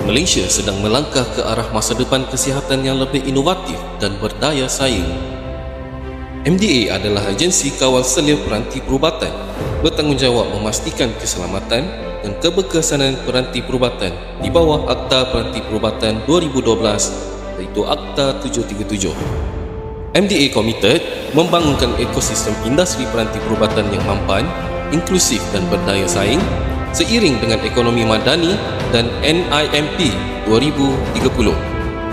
Malaysia sedang melangkah ke arah masa depan kesihatan yang lebih inovatif dan berdaya saing. MDA adalah agensi kawal selia peranti perubatan, bertanggungjawab memastikan keselamatan dan keberkesanan peranti perubatan di bawah Akta Peranti Perubatan 2012 iaitu Akta 737. MDA komited membangunkan ekosistem industri peranti perubatan yang mampan, inklusif dan berdaya saing seiring dengan ekonomi madani dan NIMP 2030.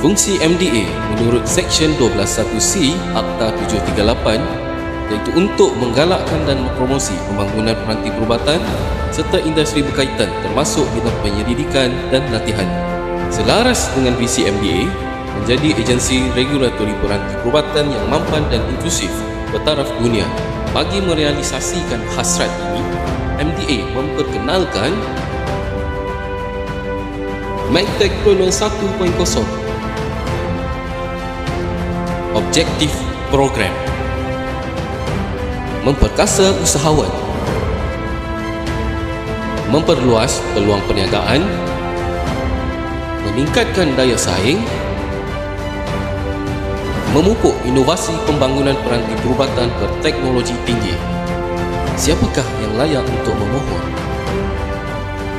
Fungsi MDA menurut Seksyen 12(1)C Akta 738 iaitu untuk menggalakkan dan mempromosi pembangunan peranti perubatan serta industri berkaitan termasuk bidang penyelidikan dan latihan. Selaras dengan visi MDA, menjadi agensi regulatori peranti perubatan yang mampan dan inklusif bertaraf dunia. Bagi merealisasikan hasrat ini, MDA memperkenalkan MedTech Program 1.0 Objektif Program, memperkasa usahawan, memperluas peluang perniagaan, meningkatkan daya saing, memupuk inovasi pembangunan peranti perubatan berteknologi tinggi. Siapakah yang layak untuk memohon?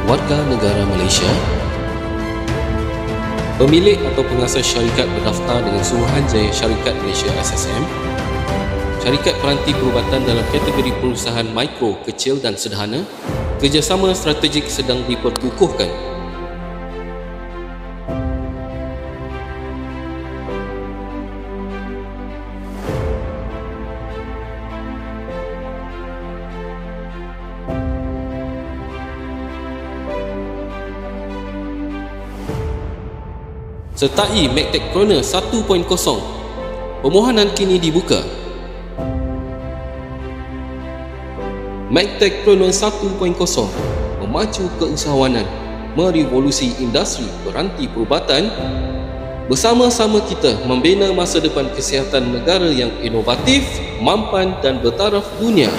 Warga negara Malaysia, pemilik atau pengasas syarikat berdaftar dengan Suruhanjaya Syarikat Malaysia SSM, syarikat peranti perubatan dalam kategori perusahaan mikro, kecil dan sederhana, kerjasama strategik sedang diperkukuhkan. Sertai MedTech Corner 1.0. Permohonan kini dibuka. MedTech Corner 1.0 memacu keusahawanan, merevolusi industri peranti perubatan. Bersama-sama kita membina masa depan kesihatan negara yang inovatif, mampan dan bertaraf dunia.